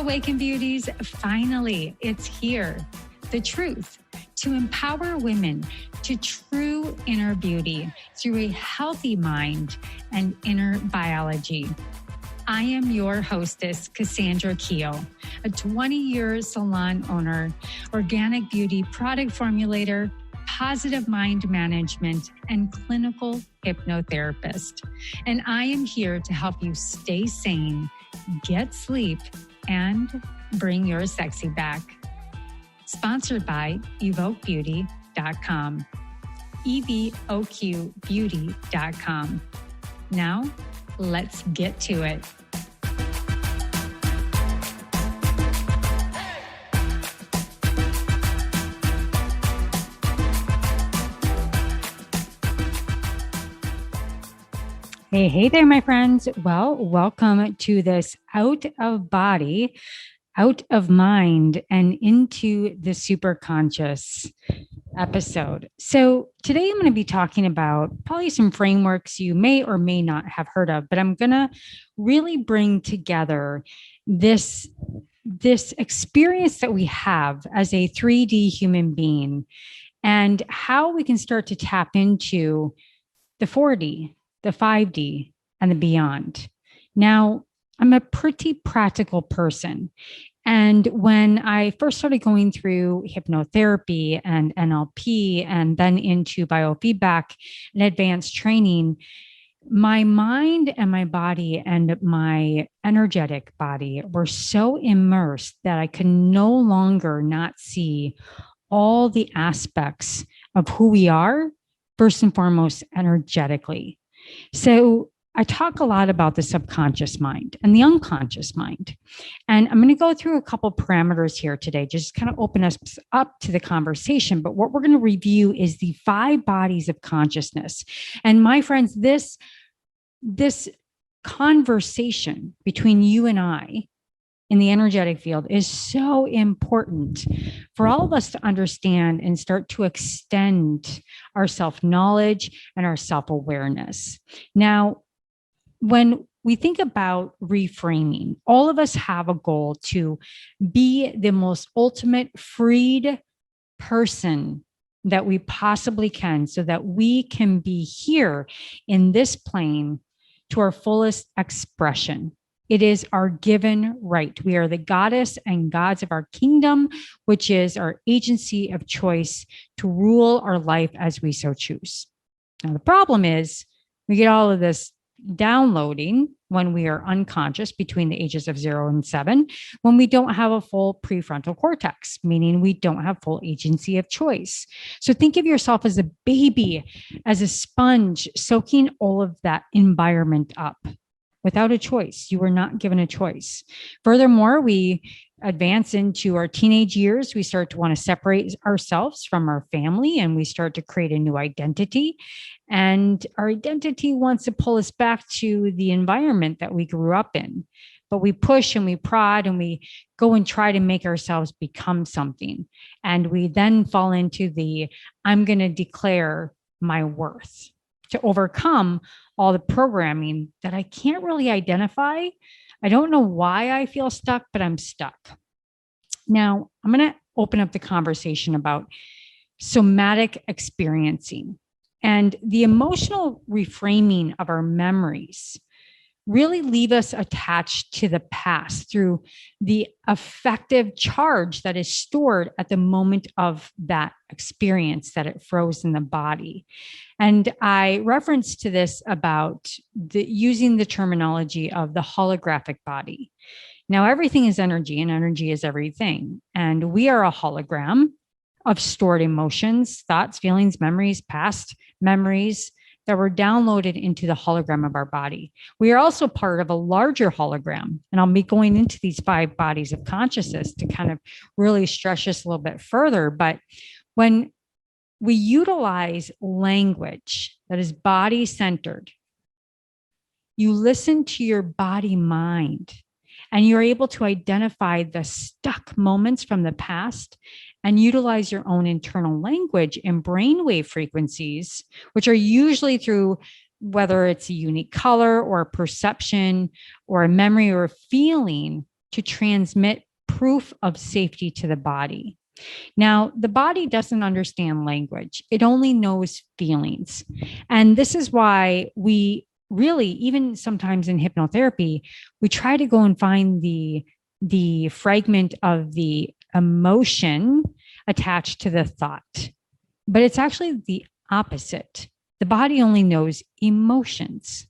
Awakened Beauties, finally, it's here. The truth to empower women to true inner beauty through a healthy mind and inner biology. I am your hostess, Cassandra Keel, a 20-year salon owner, organic beauty product formulator, positive mind management, and clinical hypnotherapist. And I am here to help you stay sane, get sleep, and bring your sexy back. Sponsored by evoquebeauty.com. evoquebeauty.com. Now, let's get to it. Hey there, my friends. Well, welcome to this out of body, out of mind, and into the super conscious episode. So today I'm going to be talking about probably some frameworks you may or may not have heard of, but I'm going to really bring together this experience that we have as a 3D human being and how we can start to tap into the 4D, the 5D, and the beyond. Now, I'm a pretty practical person. And when I first started going through hypnotherapy and NLP and then into biofeedback and advanced training, my mind and my body and my energetic body were so immersed that I could no longer not see all the aspects of who we are, first and foremost, energetically. So I talk a lot about the subconscious mind and the unconscious mind. And I'm going to go through a couple parameters here today, just kind of open us up to the conversation. But what we're going to review is the 5 bodies of consciousness. And my friends, this conversation between you and I in the energetic field is so important for all of us to understand and start to extend our self-knowledge and our self-awareness. Now, when we think about reframing, all of us have a goal to be the most ultimate freed person that we possibly can so that we can be here in this plane to our fullest expression. It is our given right. We are the goddess and gods of our kingdom, which is our agency of choice to rule our life as we so choose. Now, the problem is we get all of this downloading when we are unconscious between the ages of 0 and 7, when we don't have a full prefrontal cortex, meaning we don't have full agency of choice. So think of yourself as a baby, as a sponge, soaking all of that environment up. Without a choice. You were not given a choice. Furthermore, we advance into our teenage years. We start to want to separate ourselves from our family and we start to create a new identity. And our identity wants to pull us back to the environment that we grew up in. But we push and we prod and we go and try to make ourselves become something. And we then fall into the, I'm going to declare my worth to overcome all the programming that I can't really identify. I don't know why I feel stuck, but I'm stuck. Now, I'm going to open up the conversation about somatic experiencing and the emotional reframing of our memories really leave us attached to the past through the affective charge that is stored at the moment of that experience that it froze in the body. And I referenced to this about using the terminology of the holographic body. Now, everything is energy and energy is everything. And we are a hologram of stored emotions, thoughts, feelings, memories, past memories, that were downloaded into the hologram of our body. We are also part of a larger hologram. And I'll be going into these 5 bodies of consciousness to kind of really stretch this a little bit further. But when we utilize language that is body-centered, you listen to your body mind and you're able to identify the stuck moments from the past and utilize your own internal language and brainwave frequencies, which are usually through whether it's a unique color or a perception or a memory or a feeling to transmit proof of safety to the body. Now, the body doesn't understand language. It only knows feelings. And this is why we really, even sometimes in hypnotherapy, we try to go and find the fragment of the emotion attached to the thought. But it's actually the opposite. The body only knows emotions,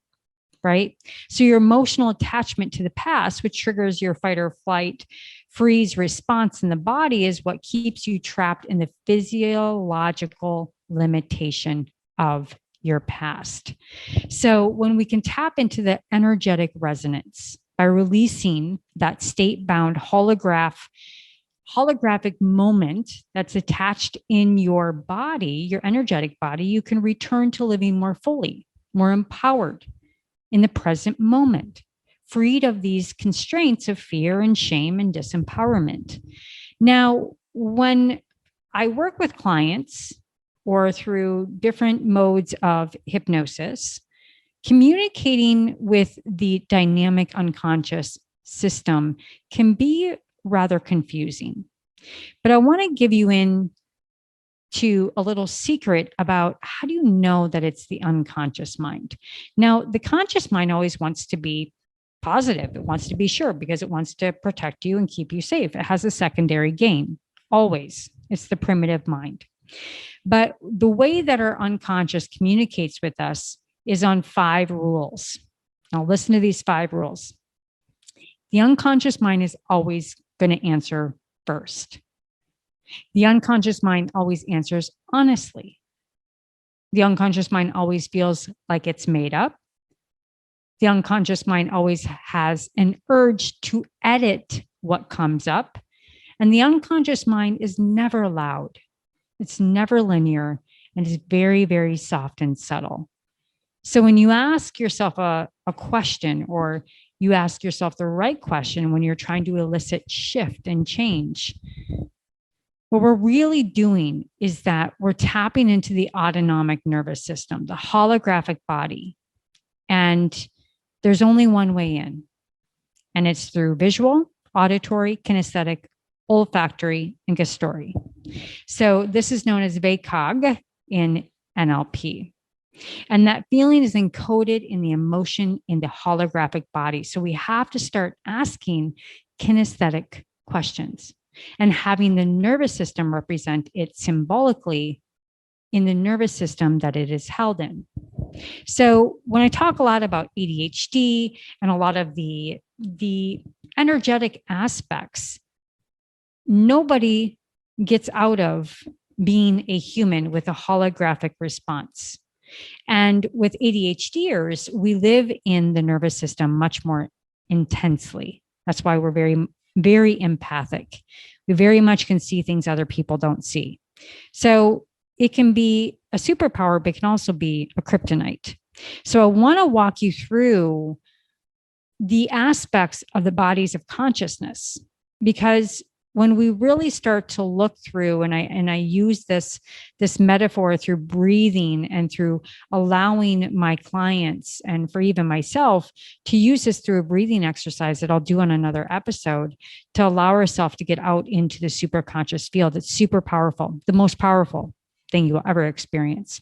right? So your emotional attachment to the past, which triggers your fight or flight freeze response in the body, is what keeps you trapped in the physiological limitation of your past. So when we can tap into the energetic resonance by releasing that state-bound holographic moment that's attached in your body, your energetic body, you can return to living more fully, more empowered in the present moment, freed of these constraints of fear and shame and disempowerment. Now, when I work with clients or through different modes of hypnosis, communicating with the dynamic unconscious system can be rather confusing. But I want to give you into a little secret about how do you know that it's the unconscious mind. Now, the conscious mind always wants to be positive. It wants to be sure because it wants to protect you and keep you safe. It has a secondary gain, always. It's the primitive mind. But the way that our unconscious communicates with us is on 5 rules. Now, listen to these 5 rules. The unconscious mind is always going to answer first. The unconscious mind always answers honestly. The unconscious mind always feels like it's made up. The unconscious mind always has an urge to edit what comes up. And the unconscious mind is never loud. It's never linear and is very, very soft and subtle. So when you ask yourself a question, or you ask yourself the right question when you're trying to elicit shift and change, what we're really doing is that we're tapping into the autonomic nervous system, the holographic body. And there's only one way in, and it's through visual, auditory, kinesthetic, olfactory, and gustatory. So this is known as VACOG in NLP. And that feeling is encoded in the emotion in the holographic body. So we have to start asking kinesthetic questions and having the nervous system represent it symbolically in the nervous system that it is held in. So when I talk a lot about ADHD and a lot of the energetic aspects, nobody gets out of being a human with a holographic response. And with ADHDers, we live in the nervous system much more intensely. That's why we're very, very empathic. We very much can see things other people don't see. So it can be a superpower, but it can also be a kryptonite. So I want to walk you through the aspects of the bodies of consciousness, because when we really start to look through, and I use this metaphor through breathing and through allowing my clients, and for even myself, to use this through a breathing exercise that I'll do on another episode, to allow ourselves to get out into the superconscious field. It's super powerful. The most powerful thing you'll ever experience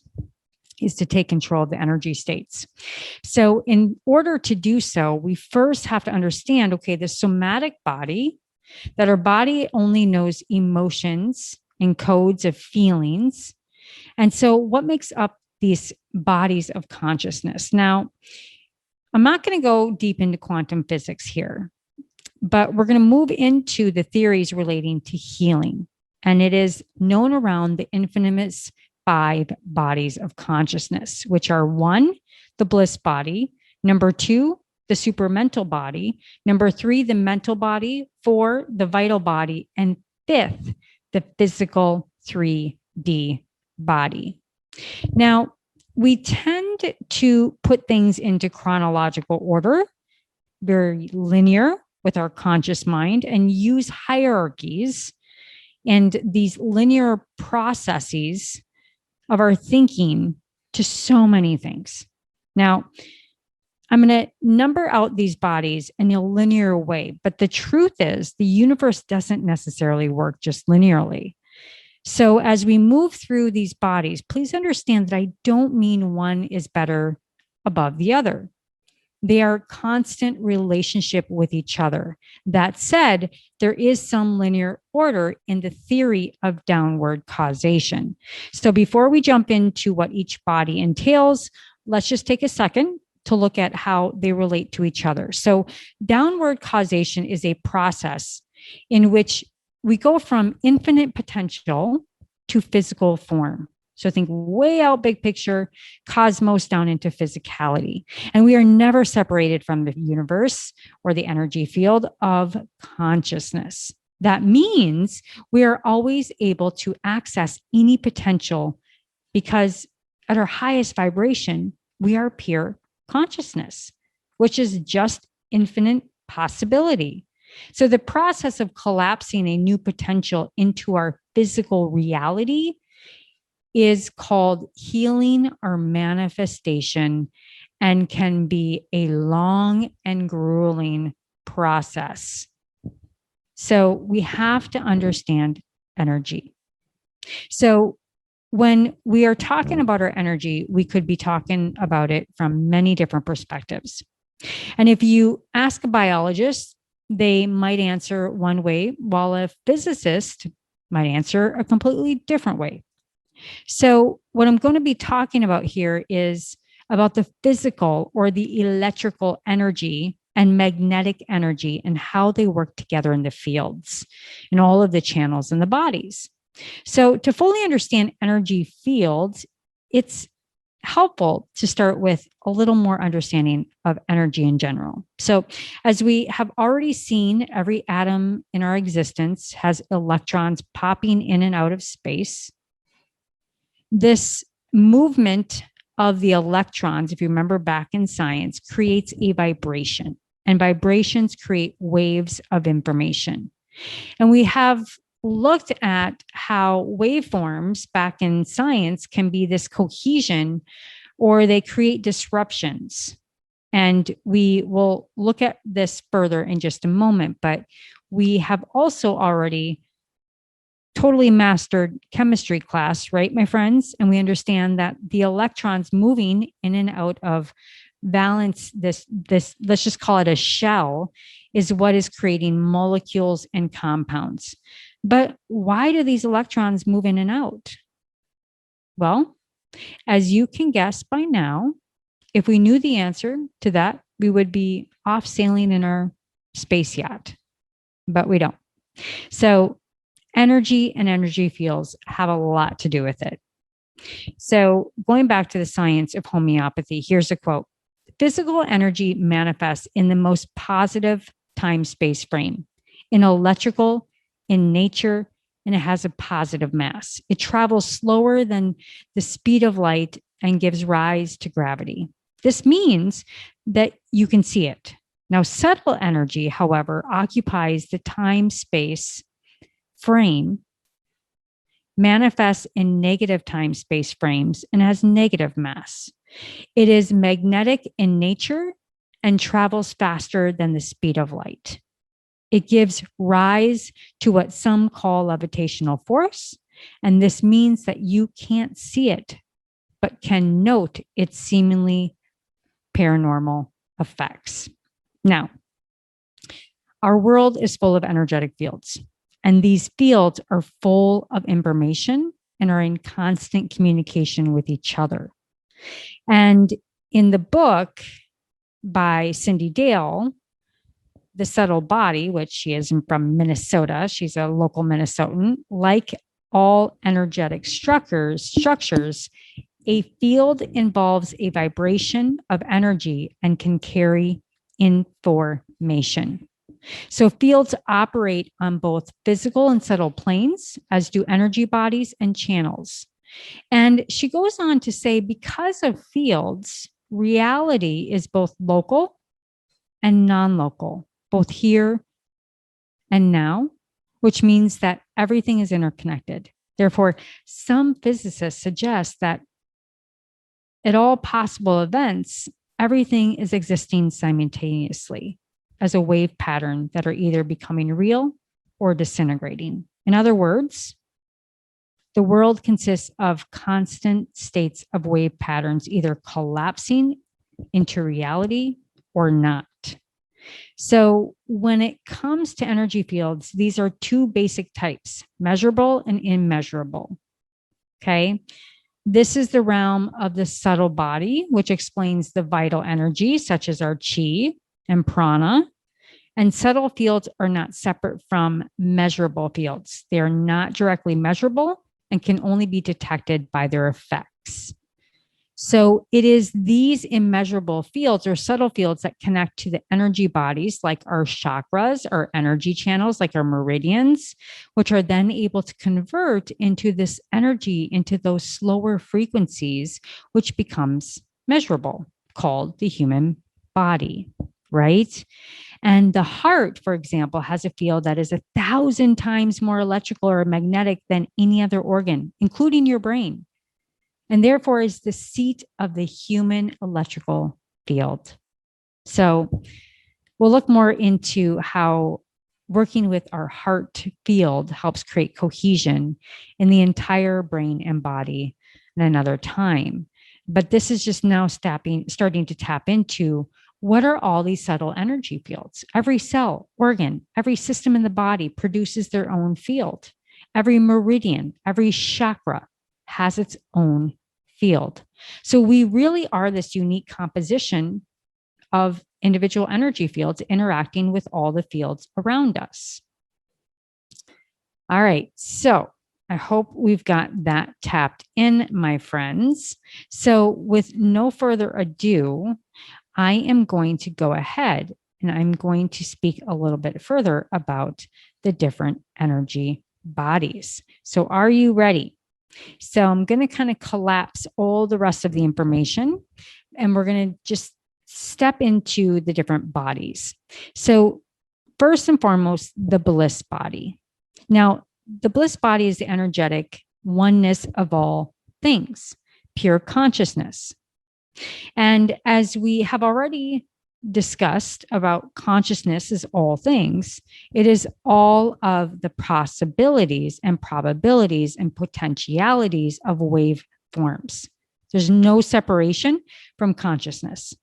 is to take control of the energy states. So in order to do so, we first have to understand, okay, the somatic body, that our body only knows emotions and codes of feelings. And so what makes up these bodies of consciousness? Now, I'm not going to go deep into quantum physics here, but we're going to move into the theories relating to healing. And it is known around the infamous 5 bodies of consciousness, which are 1, the bliss body, number 2, the supermental body, number 3, the mental body, 4, the vital body, and 5th, the physical 3D body. Now, we tend to put things into chronological order, very linear with our conscious mind, and use hierarchies and these linear processes of our thinking to so many things. Now, I'm going to number out these bodies in a linear way. But the truth is, the universe doesn't necessarily work just linearly. So as we move through these bodies, please understand that I don't mean one is better above the other. They are constant relationship with each other. That said, there is some linear order in the theory of downward causation. So before we jump into what each body entails, let's just take a second to look at how they relate to each other. So downward causation is a process in which we go from infinite potential to physical form. So think way out big picture, cosmos down into physicality. And we are never separated from the universe or the energy field of consciousness. That means we are always able to access any potential because at our highest vibration, we are pure consciousness, which is just infinite possibility. So the process of collapsing a new potential into our physical reality is called healing or manifestation and can be a long and grueling process. So we have to understand energy. So when we are talking about our energy, we could be talking about it from many different perspectives. And if you ask a biologist, they might answer one way, while a physicist might answer a completely different way. So what I'm going to be talking about here is about the physical or the electrical energy and magnetic energy and how they work together in the fields and all of the channels in the bodies. So to fully understand energy fields, it's helpful to start with a little more understanding of energy in general. So as we have already seen, every atom in our existence has electrons popping in and out of space. This movement of the electrons, if you remember back in science, creates a vibration, and vibrations create waves of information. And we have looked at how waveforms back in science can be this cohesion or they create disruptions. And we will look at this further in just a moment, but we have also already totally mastered chemistry class, right, my friends? And we understand that the electrons moving in and out of valence, this, let's just call it a shell, is what is creating molecules and compounds. But why do these electrons move in and out? Well, as you can guess by now, if we knew the answer to that, we would be off sailing in our space yacht, but we don't. So energy and energy fields have a lot to do with it. So going back to the science of homeopathy, here's a quote. Physical energy manifests in the most positive time-space frame, in electrical, in nature, and it has a positive mass. It travels slower than the speed of light and gives rise to gravity. This means that you can see it. Now, subtle energy, however, occupies the time-space frame, manifests in negative time-space frames, and has negative mass. It is magnetic in nature and travels faster than the speed of light. It gives rise to what some call levitational force, and this means that you can't see it, but can note its seemingly paranormal effects. Now, our world is full of energetic fields, and these fields are full of information and are in constant communication with each other. And in the book by Cindy Dale, The Subtle Body, which she is from Minnesota, she's a local Minnesotan, like all energetic structures, a field involves a vibration of energy and can carry information. So fields operate on both physical and subtle planes, as do energy bodies and channels. And she goes on to say, because of fields, reality is both local and non-local, both here and now, which means that everything is interconnected. Therefore, some physicists suggest that at all possible events, everything is existing simultaneously as a wave pattern that are either becoming real or disintegrating. In other words, the world consists of constant states of wave patterns, either collapsing into reality or not. So when it comes to energy fields, these are two basic types, measurable and immeasurable. Okay. This is the realm of the subtle body, which explains the vital energy, such as our chi and prana. And subtle fields are not separate from measurable fields. They are not directly measurable and can only be detected by their effects. So it is these immeasurable fields or subtle fields that connect to the energy bodies, like our chakras, our energy channels, like our meridians, which are then able to convert into this energy, into those slower frequencies, which becomes measurable, called the human body, right? And the heart, for example, has a field that is 1,000 times more electrical or magnetic than any other organ, including your brain, and therefore is the seat of the human electrical field. So we'll look more into how working with our heart field helps create cohesion in the entire brain and body at another time. But this is just now starting to tap into what are all these subtle energy fields? Every cell, organ, every system in the body produces their own field. Every meridian, every chakra has its own field. So we really are this unique composition of individual energy fields interacting with all the fields around us. All right, so I hope we've got that tapped in, my friends. So with no further ado, I am going to go ahead and I'm going to speak a little bit further about the different energy bodies. So are you ready? So I'm going to kind of collapse all the rest of the information and we're going to just step into the different bodies. So first and foremost, the bliss body. Now, the bliss body is the energetic oneness of all things, pure consciousness. And as we have already discussed about consciousness as all things, it is all of the possibilities and probabilities and potentialities of wave forms. There's no separation from consciousness.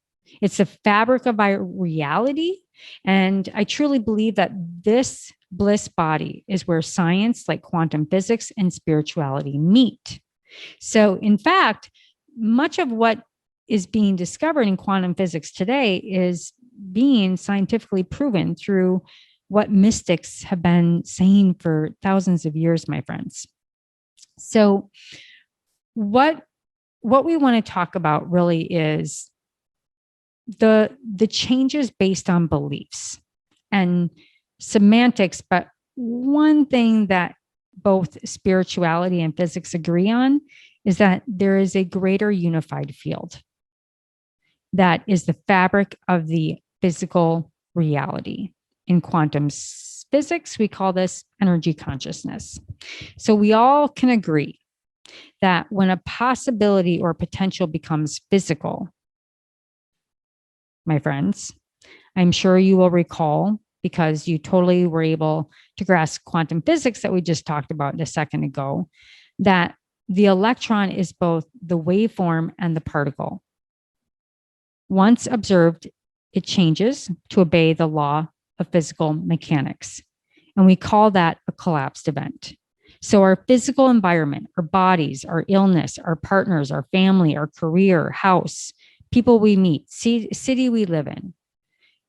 It's the fabric of our reality. And I truly believe that this bliss body is where science like quantum physics and spirituality meet. So in fact, much of what is being discovered in quantum physics today is being scientifically proven through what mystics have been saying for thousands of years, my friends. So what we want to talk about really is the changes based on beliefs and semantics, but one thing that both spirituality and physics agree on is that there is a greater unified field that is the fabric of the physical reality. In quantum physics, we call this energy consciousness. So we all can agree that when a possibility or potential becomes physical, my friends, I'm sure you will recall, because you totally were able to grasp quantum physics that we just talked about a second ago, that the electron is both the waveform and the particle. Once observed, it changes to obey the law of physical mechanics. And we call that a collapsed event. So our physical environment, our bodies, our illness, our partners, our family, our career, house, people we meet, city we live in,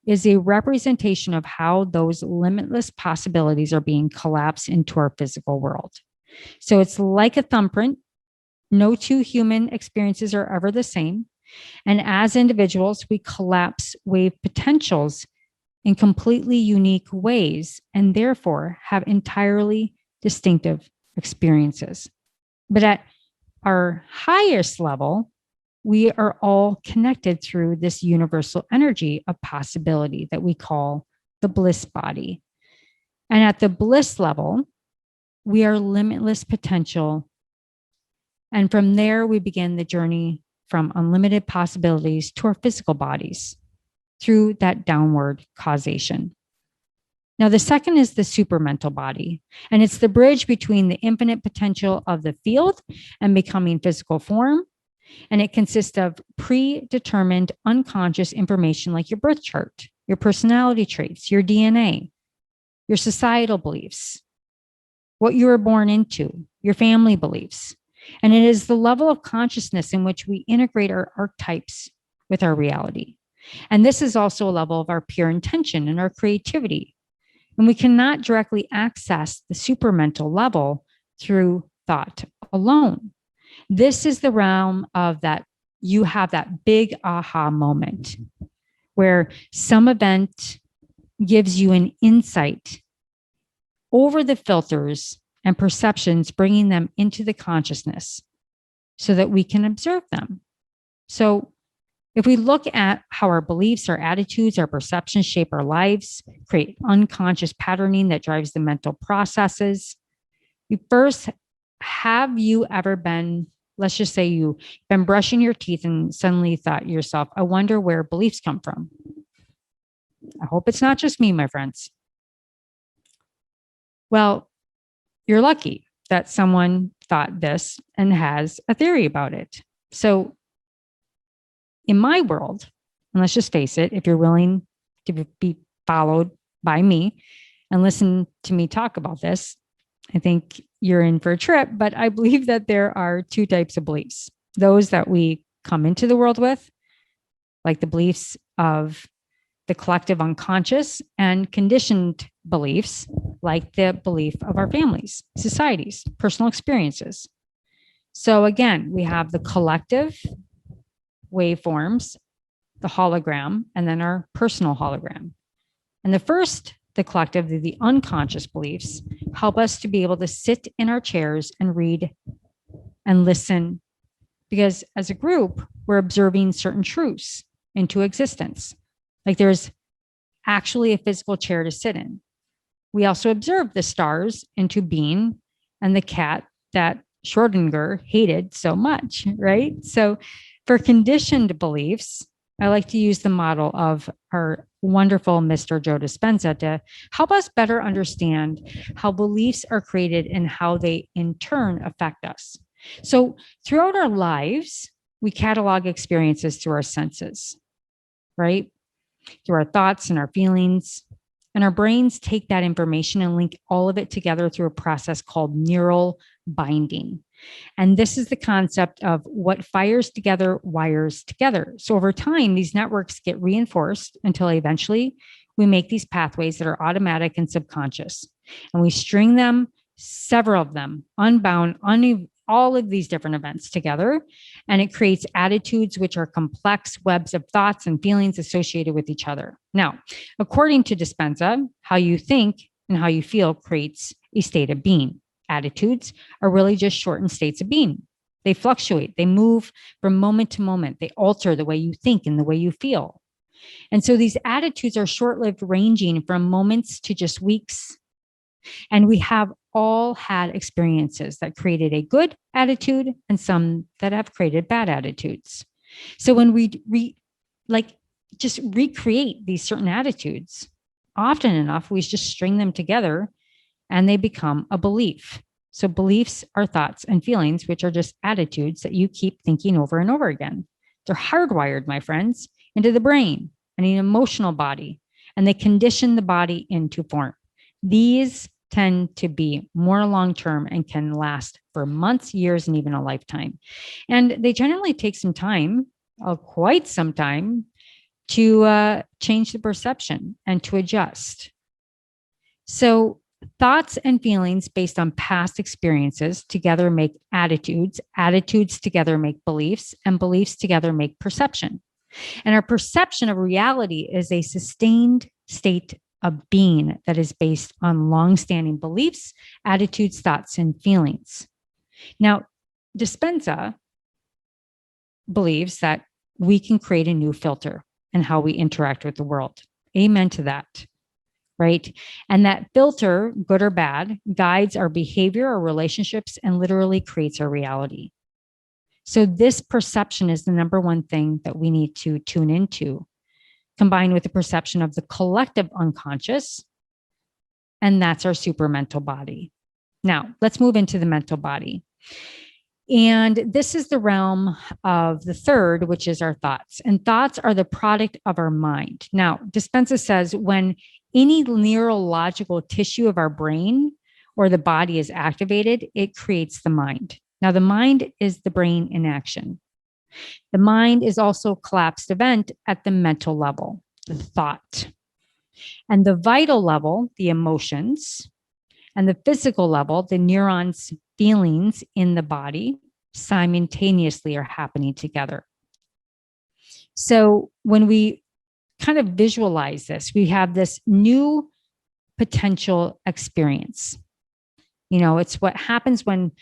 is a representation of how those limitless possibilities are being collapsed into our physical world. So it's like a thumbprint. No two human experiences are ever the same. And as individuals, we collapse wave potentials in completely unique ways and therefore have entirely distinctive experiences. But at our highest level, we are all connected through this universal energy of possibility that we call the bliss body. And at the bliss level, we are limitless potential. And from there, we begin the journey from unlimited possibilities to our physical bodies through that downward causation. Now, the second is the supermental body, and it's the bridge between the infinite potential of the field and becoming physical form. And it consists of predetermined unconscious information like your birth chart, your personality traits, your DNA, your societal beliefs, what you were born into, your family beliefs. And it is the level of consciousness in which we integrate our archetypes with our reality. And this is also a level of our pure intention and our creativity. And we cannot directly access the supermental level through thought alone. This is the realm of that you have that big aha moment where some event gives you an insight over the filters and perceptions, bringing them into the consciousness so that we can observe them. So if we look at how our beliefs, our attitudes, our perceptions shape our lives, create unconscious patterning that drives the mental processes, have you ever been, let's just say you've been brushing your teeth and suddenly thought to yourself, I wonder where beliefs come from. I hope it's not just me, my friends. Well, you're lucky that someone thought this and has a theory about it. So in my world, and let's just face it, if you're willing to be followed by me and listen to me talk about this, I think you're in for a trip. But I believe that there are two types of beliefs: those that we come into the world with, like the beliefs of the collective unconscious, and conditioned beliefs, like the belief of our families, societies, personal experiences. So again, we have the collective waveforms, the hologram, and then our personal hologram. And the first, the collective, the unconscious beliefs, help us to be able to sit in our chairs and read and listen, because as a group, we're observing certain truths into existence. Like there's actually a physical chair to sit in. We also observe the stars into being and the cat that Schrodinger hated so much, right? So for conditioned beliefs, I like to use the model of our wonderful Mr. Joe Dispenza to help us better understand how beliefs are created and how they in turn affect us. So throughout our lives, we catalog experiences through our senses, right? Through our thoughts and our feelings. And our brains take that information and link all of it together through a process called neural binding. And this is the concept of what fires together wires together. So over time, these networks get reinforced until eventually we make these pathways that are automatic and subconscious. And we string them, several of them, unbound, all of these different events together. And it creates attitudes, which are complex webs of thoughts and feelings associated with each other. Now, according to Dispenza, how you think and how you feel creates a state of being. Attitudes are really just shortened states of being. They fluctuate, they move from moment to moment, they alter the way you think and the way you feel. And so these attitudes are short-lived, ranging from moments to just weeks. And we have all had experiences that created a good attitude and some that have created bad attitudes. So when we just recreate these certain attitudes, often enough, we just string them together and they become a belief. So beliefs are thoughts and feelings, which are just attitudes that you keep thinking over and over again. They're hardwired, my friends, into the brain and the emotional body, and they condition the body into form. These tend to be more long-term and can last for months, years, and even a lifetime. And they generally take some time, quite some time, to change the perception and to adjust. So thoughts and feelings based on past experiences together make attitudes, attitudes together make beliefs, and beliefs together make perception. And our perception of reality is a sustained state of being that is based on long-standing beliefs, attitudes, thoughts, and feelings. Now, Dispenza believes that we can create a new filter in how we interact with the world. Amen to that, right? And that filter, good or bad, guides our behavior, our relationships, and literally creates our reality. So this perception is the number one thing that we need to tune into, combined with the perception of the collective unconscious. And that's our supramental body. Now, let's move into the mental body. And this is the realm of the third, which is our thoughts. And thoughts are the product of our mind. Now, Dispenza says when any neurological tissue of our brain or the body is activated, it creates the mind. Now, the mind is the brain in action. The mind is also a collapsed event at the mental level, the thought. And the vital level, the emotions, and the physical level, the neurons, feelings in the body simultaneously are happening together. So when we kind of visualize this, we have this new potential experience. It's what happens when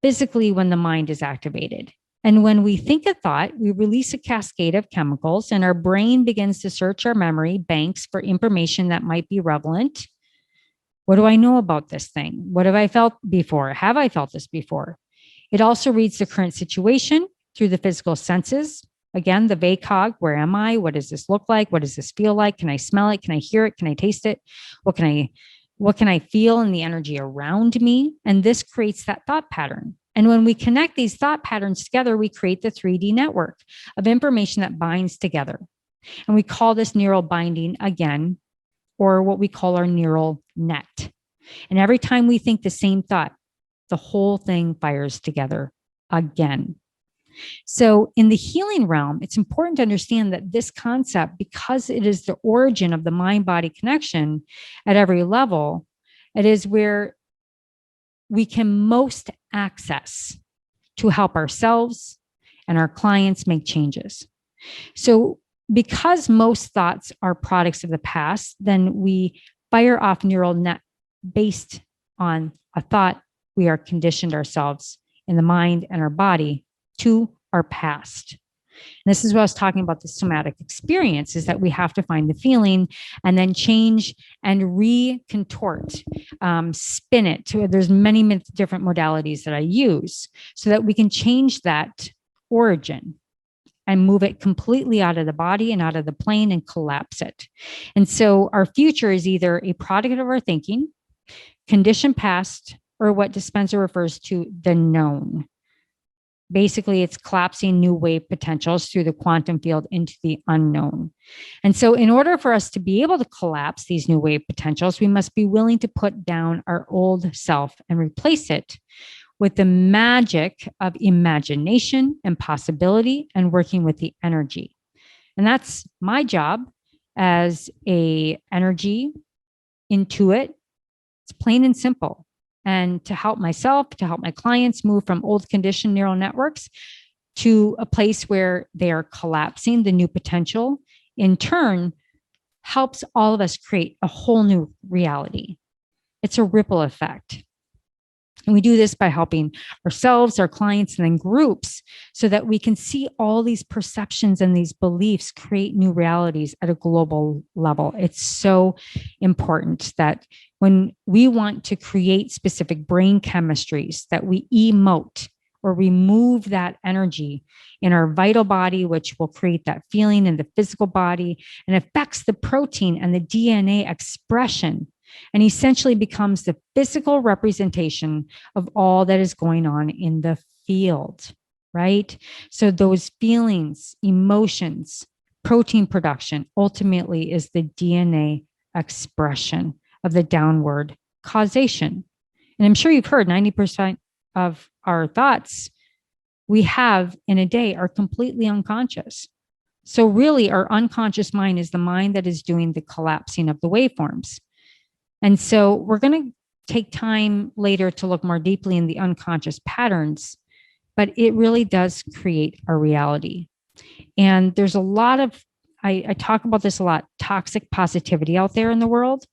physically when the mind is activated. And when we think a thought, we release a cascade of chemicals and our brain begins to search our memory banks for information that might be relevant. What do I know about this thing? What have I felt before? Have I felt this before? It also reads the current situation through the physical senses. Again, the VACOG, where am I? What does this look like? What does this feel like? Can I smell it? Can I hear it? Can I taste it? What can I feel in the energy around me? And this creates that thought pattern. And when we connect these thought patterns together, we create the 3D network of information that binds together. And we call this neural binding again, or what we call our neural net. And every time we think the same thought, the whole thing fires together again. So in the healing realm, it's important to understand that this concept, because it is the origin of the mind-body connection at every level, it is where we can most access to help ourselves and our clients make changes. So because most thoughts are products of the past, then we fire off neural net based on a thought. We are conditioned ourselves in the mind and our body to our past. And this is what I was talking about, the somatic experience, is that we have to find the feeling and then change and recontort, spin it. There's many different modalities that I use so that we can change that origin and move it completely out of the body and out of the plane and collapse it. And so our future is either a product of our thinking, conditioned past, or what Dispenza refers to the known. Basically, it's collapsing new wave potentials through the quantum field into the unknown. And so in order for us to be able to collapse these new wave potentials, we must be willing to put down our old self and replace it with the magic of imagination and possibility and working with the energy. And that's my job as a energy intuit. It's plain and simple. And to help myself, to help my clients move from old conditioned neural networks to a place where they are collapsing the new potential, in turn, helps all of us create a whole new reality. It's a ripple effect. And we do this by helping ourselves, our clients, and then groups so that we can see all these perceptions and these beliefs create new realities at a global level. It's so important that when we want to create specific brain chemistries, that we emote or remove that energy in our vital body, which will create that feeling in the physical body and affects the protein and the DNA expression, and essentially becomes the physical representation of all that is going on in the field, right? So those feelings, emotions, protein production ultimately is the DNA expression of the downward causation. And I'm sure you've heard 90% of our thoughts we have in a day are completely unconscious. So really our unconscious mind is the mind that is doing the collapsing of the waveforms. And so we're going to take time later to look more deeply in the unconscious patterns, but it really does create our reality. And there's a lot of, I talk about this a lot, toxic positivity out there in the world.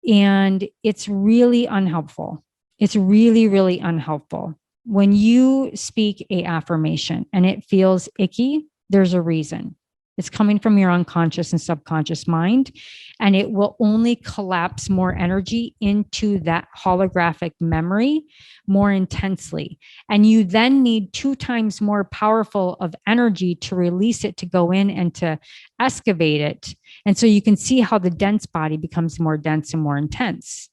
And it's really unhelpful. It's really, really unhelpful. When you speak a affirmation and it feels icky, there's a reason. It's coming from your unconscious and subconscious mind, and it will only collapse more energy into that holographic memory more intensely. And you then need 2 times more powerful of energy to release it, to go in and to excavate it. And so you can see how the dense body becomes more dense and more intense.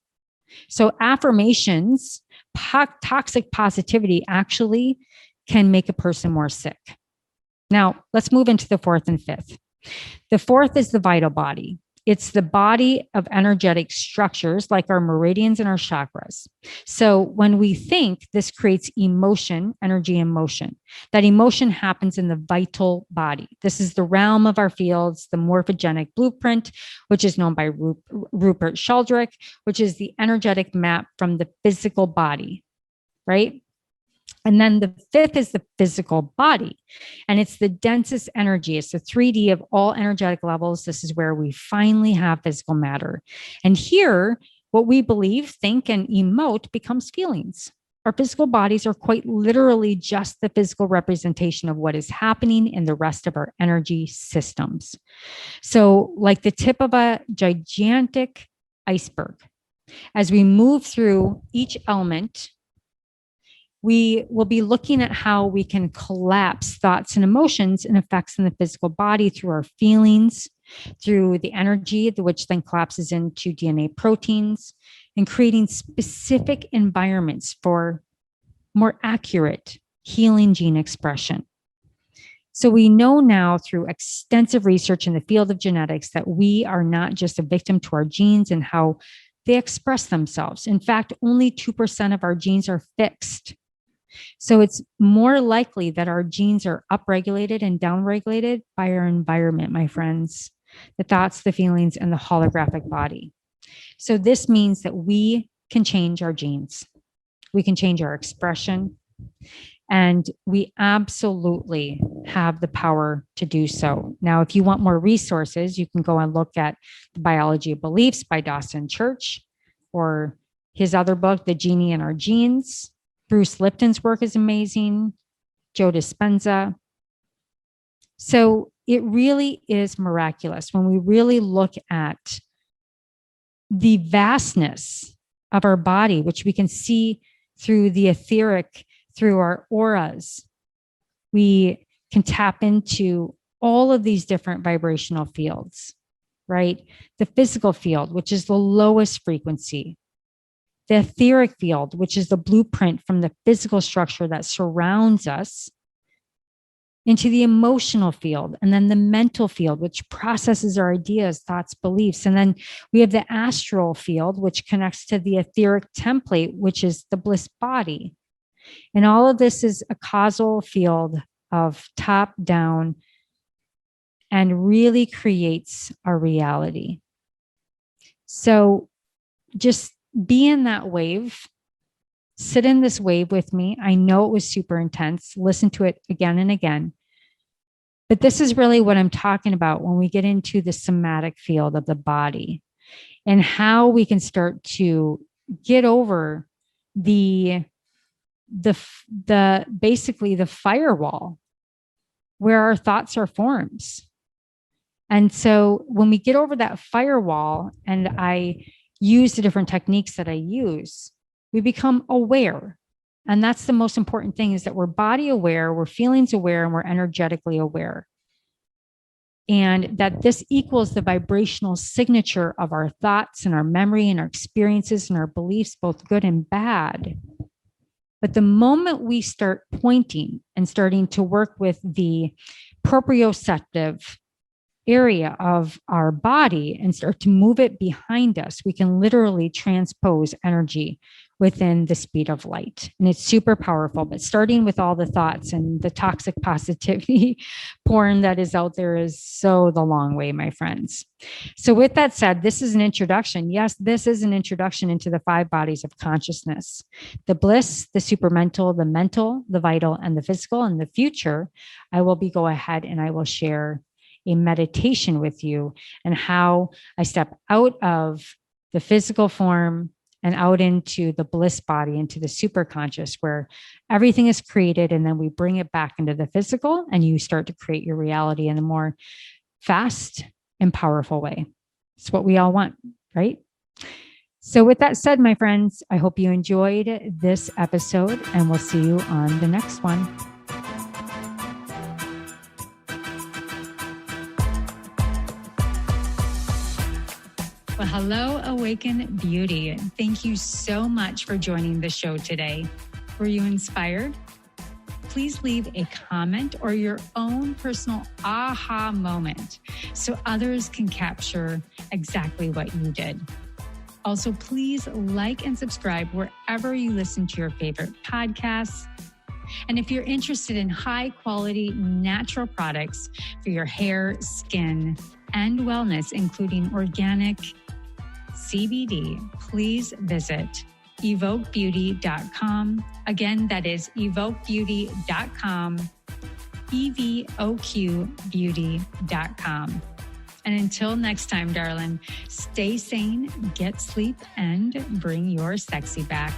So affirmations, toxic positivity actually can make a person more sick. Now, let's move into the fourth and fifth. The fourth is the vital body. It's the body of energetic structures like our meridians and our chakras. So when we think, this creates emotion, energy and motion. That emotion happens in the vital body. This is the realm of our fields, the morphogenic blueprint, which is known by Rupert Sheldrake, which is the energetic map from the physical body, right? And then the fifth is the physical body. And it's the densest energy. It's the 3D of all energetic levels. This is where we finally have physical matter. And here, what we believe, think, and emote becomes feelings. Our physical bodies are quite literally just the physical representation of what is happening in the rest of our energy systems. So, like the tip of a gigantic iceberg, as we move through each element, we will be looking at how we can collapse thoughts and emotions and effects in the physical body through our feelings, through the energy, which then collapses into DNA proteins, and creating specific environments for more accurate healing gene expression. So we know now through extensive research in the field of genetics that we are not just a victim to our genes and how they express themselves. In fact, only 2% of our genes are fixed. So it's more likely that our genes are upregulated and downregulated by our environment, my friends, the thoughts, the feelings, and the holographic body. So this means that we can change our genes. We can change our expression, and we absolutely have the power to do so. Now, if you want more resources, you can go and look at The Biology of Beliefs by Dawson Church, or his other book, The Genie in Our Genes. Bruce Lipton's work is amazing. Joe Dispenza. So it really is miraculous when we really look at the vastness of our body, which we can see through the etheric, through our auras. We can tap into all of these different vibrational fields, right? The physical field, which is the lowest frequency. The etheric field, which is the blueprint from the physical structure that surrounds us, into the emotional field, and then the mental field, which processes our ideas, thoughts, beliefs. And then we have the astral field, which connects to the etheric template, which is the bliss body. And all of this is a causal field of top down and really creates our reality. So just be in that wave, sit in this wave with me. I know it was super intense. Listen to it again and again. But this is really what I'm talking about when we get into the somatic field of the body and how we can start to get over the basically the firewall where our thoughts are forms. And so when we get over that firewall, and I use the different techniques that I use, we become aware. And that's the most important thing, is that we're body aware, we're feelings aware, and we're energetically aware. And that this equals the vibrational signature of our thoughts and our memory and our experiences and our beliefs, both good and bad. But the moment we start pointing and starting to work with the proprioceptive area of our body and start to move it behind us, we can literally transpose energy within the speed of light. And it's super powerful. But starting with all the thoughts and the toxic positivity porn that is out there is so the long way, my friends. So with that said, this is an introduction. Yes, this is an introduction into the 5 bodies of consciousness: the bliss, the supermental, the mental, the vital, and the physical. In the future, I will go ahead and I will share a meditation with you and how I step out of the physical form and out into the bliss body, into the super conscious, where everything is created. And then we bring it back into the physical, and you start to create your reality in a more fast and powerful way. It's what we all want, right? So with that said, my friends, I hope you enjoyed this episode, and we'll see you on the next one. Well, hello, Awaken Beauty. Thank you so much for joining the show today. Were you inspired? Please leave a comment or your own personal aha moment so others can capture exactly what you did. Also, please like and subscribe wherever you listen to your favorite podcasts. And if you're interested in high quality natural products for your hair, skin, and wellness, including organic CBD, please visit evoquebeauty.com. Again, that is evoquebeauty.com, evoquebeauty.com. And until next time, darling, stay sane, get sleep, and bring your sexy back.